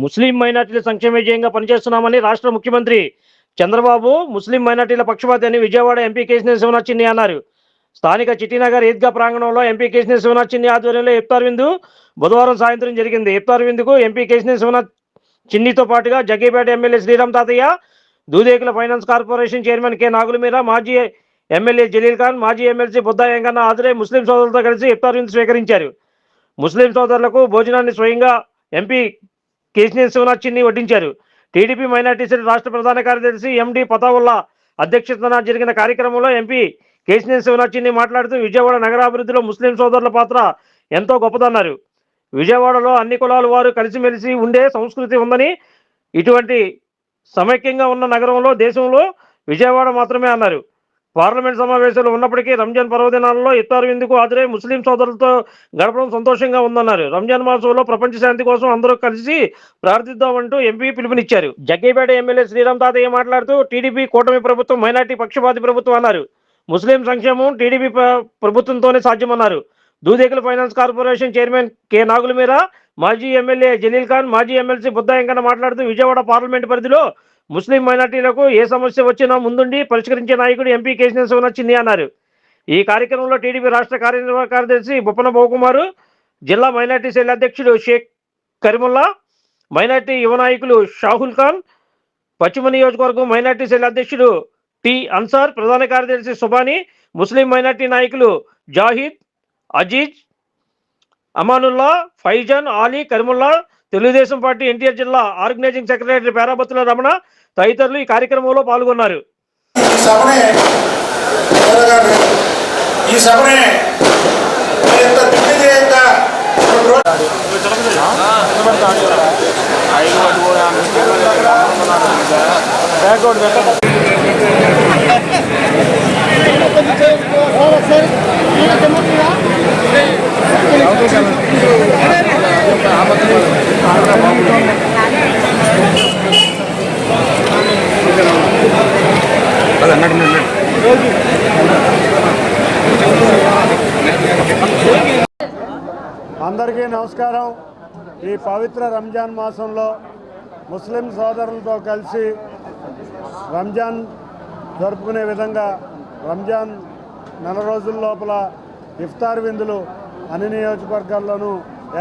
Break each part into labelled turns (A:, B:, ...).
A: ముస్లిం మైనార్టీల సంక్షేమ ధ్యేయంగా పనిచేస్తున్నామని రాష్ట్ర ముఖ్యమంత్రి చంద్రబాబు ముస్లిం మైనార్టీల పక్షపాతి అని విజయవాడ ఎంపీ కేశినేని శివనాథ్ చిన్ని అన్నారు. స్థానిక చిట్టినగర్ ఈద్గా ప్రాంగణంలో ఎంపీ కేశినేని శివనాథ్ చిన్ని ఆధ్వర్యంలో ఇఫ్తార్ విందు బుధవారం సాయంత్రం జరిగింది. ఇఫ్తార్ విందుకు ఎంపీ కేశినేని శివనాథ్ చిన్నితో పాటుగా Jaggayyapeta MLA Sriram Tataiah, Dudekula finance corporation chairman K Nagulmeera, మాజీ ఎమ్మెల్యే జలీల్ ఖాన్, మాజీ ఎమ్మెల్సీ బుద్దా వెంకన్న హాజరై ముస్లిం సోదరులతో కలిసి ఇఫ్తార్ విందు స్వీకరించారు. ముస్లిం సోదరులకు భోజనాన్ని స్వయంగా ఎంపీ కేశినేని శివనాథ్ చిన్ని వడ్డించారు. టీడీపీ మైనార్టీ సెల్ రాష్ట్ర ప్రధాన కార్యదర్శి ఎండి పతావుల్లా అధ్యక్షతన జరిగిన కార్యక్రమంలో ఎంపీ కేశినేని శివనాథ్ చిన్ని మాట్లాడుతూ విజయవాడ నగరాభివృద్ధిలో ముస్లిం సోదరుల పాత్ర ఎంతో గొప్పదన్నారు. విజయవాడలో అన్ని కులాల వారు కలిసిమెలిసి ఉండే సంస్కృతి ఉందని, ఇటువంటి సమైక్యంగా ఉన్న నగరంలో దేశంలో విజయవాడ మాత్రమే అన్నారు. పార్లమెంట్ సమావేశాలు ఉన్నప్పటికీ రంజాన్ పర్వదినాలలో ఇఫ్తార్ విందుకు హాజరై ముస్లిం సోదరులతో గడపడం సంతోషంగా ఉందన్నారు. రంజాన్ మాసంలో ప్రపంచ శాంతి కోసం అందరూ కలిసి ప్రార్థిద్దామంటూ ఎంపీ పిలుపునిచ్చారు. జగ్గైపేట ఎమ్మెల్యే శ్రీరామ్ తాతయ్య మాట్లాడుతూ టీడీపీ కూటమి ప్రభుత్వం మైనార్టీ పక్షపాతి ప్రభుత్వం అన్నారు. ముస్లిం సంక్షేమం టీడీపీ ప్రభుత్వంతోనే సాధ్యమన్నారు. Dudekula finance corporation chairman K Nagulmeera, మాజీ ఎమ్మెల్యే జలీల్ ఖాన్, మాజీ ఎమ్మెల్సీ బుద్దా వెంకన్న మాట్లాడుతూ విజయవాడ పార్లమెంట్ పరిధిలో ముస్లిం మైనార్టీలకు ఏ సమస్య వచ్చినా ముందుండి పరిష్కరించే నాయకుడు ఎంపీ కేశినేని శివనాథ్ చిన్ని అన్నారు. ఈ కార్యక్రమంలో టీడీపీ రాష్ట్ర కార్యనిర్వాహక కార్యదర్శి బొప్పన బాబుకుమారు, జిల్లా మైనార్టీ సెల్ అధ్యక్షుడు షేక్ కరీముల్లా, మైనార్టీ యువ నాయకులు షాహుల్ ఖాన్, పశ్చిమ నియోజకవర్గం మైనార్టీ సెల్ అధ్యక్షుడు టి అన్సార్, ప్రధాన కార్యదర్శి సుబానీ, ముస్లిం మైనార్టీ నాయకులు జాహిద్, అజీజ్, అమానుల్లా, ఫైజాన్, ఆలీ, కరీముల్లా, తెలుగుదేశం పార్టీ ఎన్టీఆర్ జిల్లా ఆర్గనైజింగ్ సెక్రటరీ పేరాబత్తుల రమణ తదితరులు ఈ కార్యక్రమంలో పాల్గొన్నారు.
B: అందరికీ నమస్కారం. ఈ పవిత్ర రంజాన్ మాసంలో ముస్లిం సోదరులతో కలిసి రంజాన్ జరుపుకునే విధంగా రంజాన్ నెల రోజుల లోపల ఇఫ్తార్ విందులు అన్ని నియోజకవర్గాల్లోనూ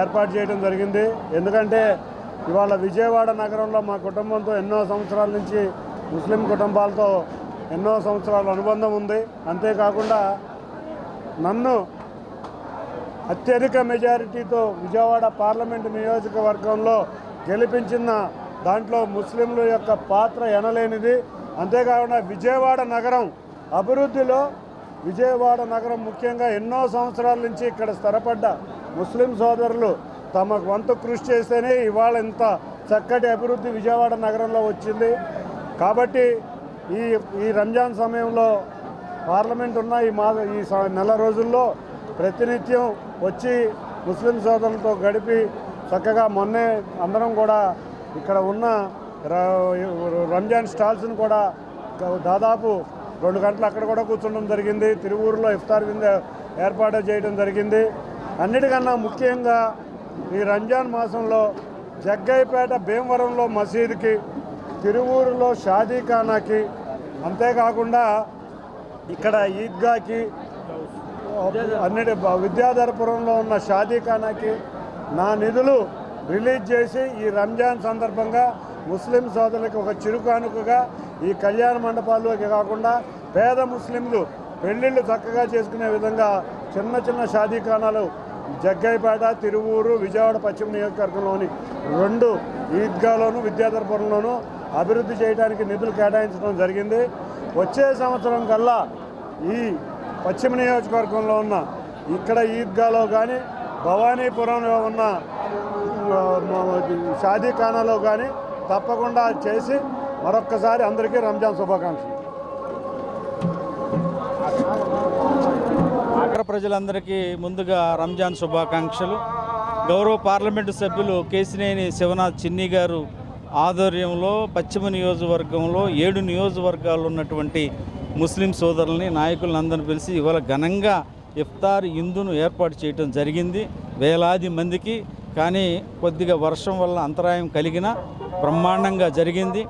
B: ఏర్పాటు చేయడం జరిగింది. ఎందుకంటే ఇవాళ విజయవాడ నగరంలో మా కుటుంబంతో ఎన్నో సంవత్సరాల నుంచి ముస్లిం కుటుంబాలతో ఎన్నో సంవత్సరాల అనుబంధం ఉంది. అంతేకాకుండా నన్ను అత్యధిక మెజారిటీతో విజయవాడ పార్లమెంటు నియోజకవర్గంలో గెలిపించిన దాంట్లో ముస్లింల యొక్క పాత్ర ఎనలేనిది. అంతేకాకుండా విజయవాడ నగరం అభివృద్ధిలో విజయవాడ నగరం ముఖ్యంగా ఎన్నో సంవత్సరాల నుంచి ఇక్కడ స్థిరపడ్డ ముస్లిం సోదరులు తమ వంతు కృషి చేస్తేనే ఇవాళ ఇంత చక్కటి అభివృద్ధి విజయవాడ నగరంలో వచ్చింది. కాబట్టి ఈ రంజాన్ సమయంలో పార్లమెంట్ ఉన్న ఈ నెల రోజుల్లో ప్రతినిత్యం వచ్చి ముస్లిం సోదరులతో గడిపి చక్కగా మొన్నే అందరం కూడా ఇక్కడ ఉన్న రంజాన్ స్టాల్స్ను కూడా దాదాపు 2 గంటలు అక్కడ కూడా కూర్చోవడం జరిగింది. తిరువూరులో ఇఫ్తార్ విందు ఏర్పాటు చేయడం జరిగింది. అన్నిటికన్నా ముఖ్యంగా ఈ రంజాన్ మాసంలో జగ్గైపేట భీమవరంలో మసీదుకి, తిరువూరులో షాదీఖానాకి, అంతేకాకుండా ఇక్కడ ఈద్గాకి, విద్యాధరపురంలో ఉన్న షాదీఖానాకి నా నిధులు రిలీజ్ చేసి ఈ రంజాన్ సందర్భంగా ముస్లిం సోదరులకు ఒక చిరుకానుకగా ఈ కళ్యాణ మండపాల్లోకి కాకుండా పేద ముస్లింలు పెళ్లిళ్ళు చక్కగా చేసుకునే విధంగా చిన్న చిన్న షాదీఖానాలు జగ్గైపేట, తిరువూరు, విజయవాడ పశ్చిమ నియోజకవర్గంలోని 2 ఈద్గాలోను విద్యాధరపురంలోనూ అభివృద్ధి చేయడానికి నిధులు కేటాయించడం జరిగింది. వచ్చే సంవత్సరం కల్లా ఈ పశ్చిమ నియోజకవర్గంలో ఉన్న ఇక్కడ ఈద్గాలో కానీ భవానీపురంలో ఉన్న షాదీఖానాలో కానీ తప్పకుండా చేసి మరొక్కసారి అందరికీ రంజాన్ శుభాకాంక్షలు.
C: నగర ప్రజలందరికీ ముందుగా రంజాన్ శుభాకాంక్షలు. గౌరవ పార్లమెంటు సభ్యులు కేశినేని శివనాథ్ చిన్ని గారు ఆధ్వర్యంలో పశ్చిమ నియోజకవర్గంలో 7 నియోజకవర్గాల్లో ఉన్నటువంటి ముస్లిం సోదరులని నాయకులను అందరిని పిలిచి ఇవాళ ఘనంగా ఇఫ్తార్ విందును ఏర్పాటు చేయడం జరిగింది. వేలాది మందికి కానీ కొద్దిగా వర్షం వల్ల అంతరాయం కలిగిన బ్రహ్మాండంగా జరిగింది.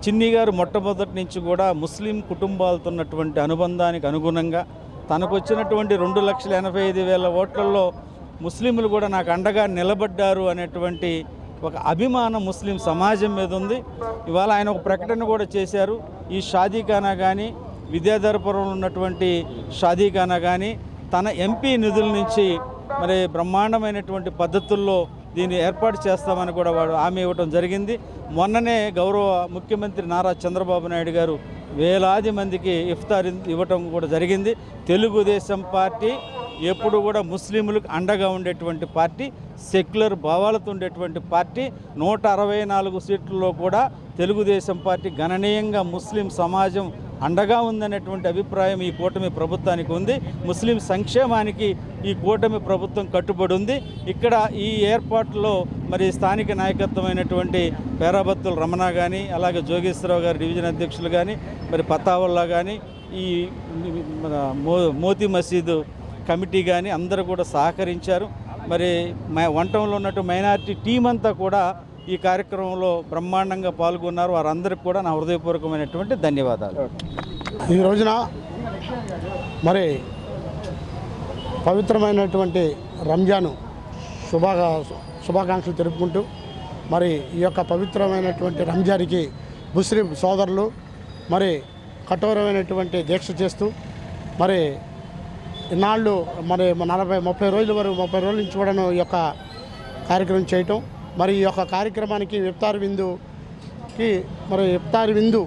C: చిన్ని గారు మొట్టమొదటి నుంచి కూడా ముస్లిం కుటుంబాలతో ఉన్నటువంటి అనుబంధానికి అనుగుణంగా తనకు వచ్చినటువంటి 2,85,000 ఓట్లలో ముస్లింలు కూడా నాకు అండగా నిలబడ్డారు అనేటువంటి ఒక అభిమానం ముస్లిం సమాజం మీద ఉంది. ఇవాళ ఆయన ఒక ప్రకటన కూడా చేశారు. ఈ షాదీఖానా కానీ విద్యాధరపురంలో ఉన్నటువంటి షాదీఖానా కానీ తన ఎంపీ నిధుల నుంచి మరి బ్రహ్మాండమైనటువంటి పద్ధతుల్లో దీన్ని ఏర్పాటు చేస్తామని కూడా వాడు హామీ ఇవ్వడం జరిగింది. మొన్ననే గౌరవ ముఖ్యమంత్రి నారా చంద్రబాబు నాయుడు గారు వేలాది మందికి ఇఫ్తార్ ఇవ్వటం కూడా జరిగింది. తెలుగుదేశం పార్టీ ఎప్పుడు కూడా ముస్లింలకు అండగా ఉండేటువంటి పార్టీ, సెక్యులర్ భావాలతో ఉండేటువంటి పార్టీ. 164 సీట్లలో కూడా తెలుగుదేశం పార్టీ గణనీయంగా ముస్లిం సమాజం అండగా ఉందనేటువంటి అభిప్రాయం ఈ కూటమి ప్రభుత్వానికి ఉంది. ముస్లిం సంక్షేమానికి ఈ కూటమి ప్రభుత్వం కట్టుబడి ఉంది. ఇక్కడ ఈ ఏర్పాట్లో మరి స్థానిక నాయకత్వమైనటువంటి పేరాబత్తుల రమణ కానీ, అలాగే జోగేశ్వరరావు గారి డివిజన్ అధ్యక్షులు కానీ, మరి పతావల్లా కానీ, ఈ మోతీ మసీదు కమిటీ కానీ అందరూ కూడా సహకరించారు. మరి వంటంలో ఉన్నట్టు మైనారిటీ టీం అంతా కూడా ఈ కార్యక్రమంలో బ్రహ్మాండంగా పాల్గొన్నారు. వారందరికీ కూడా నా హృదయపూర్వకమైనటువంటి ధన్యవాదాలు.
D: ఈ రోజున మరి పవిత్రమైనటువంటి రంజాను శుభాకాంక్షలు తెలుపుకుంటూ మరి ఈ యొక్క పవిత్రమైనటువంటి రంజాన్కి ముస్లిం సోదరులు మరి కఠోరమైనటువంటి దీక్ష చేస్తూ మరి ఇన్నాళ్ళు మరి 30 రోజుల వరకు 30 రోజుల నుంచి కూడా ఈ యొక్క కార్యక్రమం చేయటం. మరి ఈ యొక్క కార్యక్రమానికి ఇఫ్తార్ విందు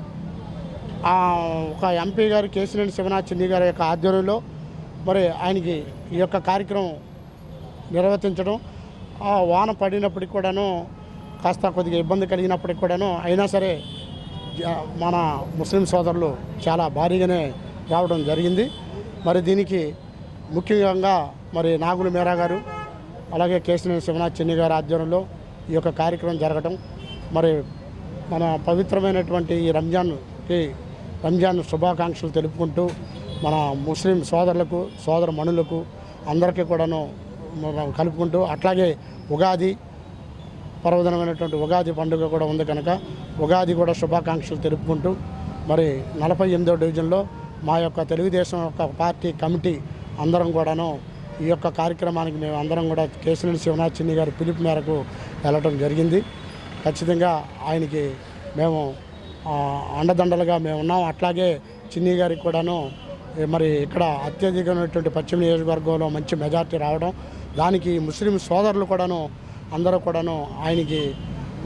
D: ఒక ఎంపీ గారు కేసినేని శివనాథ్ చిన్ని గారి యొక్క ఆధ్వర్యంలో మరి ఆయనకి ఈ యొక్క కార్యక్రమం నిర్వర్తించడం, వాన పడినప్పటికి కూడాను కాస్త కొద్దిగా ఇబ్బంది కలిగినప్పటికి కూడాను అయినా సరే మన ముస్లిం సోదరులు చాలా భారీగానే రావడం జరిగింది. మరి దీనికి ముఖ్యంగా మరి నాగుల మేరా గారు అలాగే కేసినేని శివనాథ్ చిన్ని గారి ఆధ్వర్యంలో ఈ యొక్క కార్యక్రమం జరగటం, మరి మన పవిత్రమైనటువంటి ఈ రంజాన్ శుభాకాంక్షలు తెలుపుకుంటూ మన ముస్లిం సోదరులకు సోదరమణులకు అందరికీ కూడాను కలుపుకుంటూ అట్లాగే ఉగాది పర్వదినమైనటువంటి ఉగాది పండుగ కూడా ఉంది కనుక ఉగాది కూడా శుభాకాంక్షలు తెలుపుకుంటూ మరి 48వ డివిజన్లో మా యొక్క తెలుగుదేశం యొక్క పార్టీ కమిటీ అందరం కూడాను ఈ యొక్క కార్యక్రమానికి మేము అందరం కూడా కేసినేని శివనాథ్ చిన్ని గారి పిలుపు మేరకు వెళ్ళటం జరిగింది. ఖచ్చితంగా ఆయనకి మేము అండదండలుగా మేము ఉన్నాం. అట్లాగే చిన్ని గారికి కూడాను మరి ఇక్కడ అత్యధికమైనటువంటి పశ్చిమ నియోజకవర్గంలో మంచి మెజార్టీ రావడం, దానికి ముస్లిం సోదరులు కూడాను అందరూ కూడాను ఆయనకి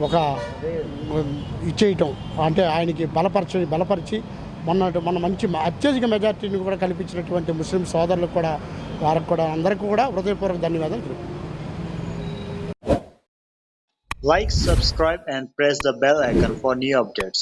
D: ఒక ఇచ్చేయటం అంటే ఆయనకి బలపరిచి మొన్న మంచి అత్యధిక మెజార్టీని కూడా కల్పించినటువంటి ముస్లిం సోదరులకు కూడా వారికి కూడా అందరికీ కూడా హృదయపూర్వక ధన్యవాదాలు.
E: Like, subscribe and press the bell icon for new updates.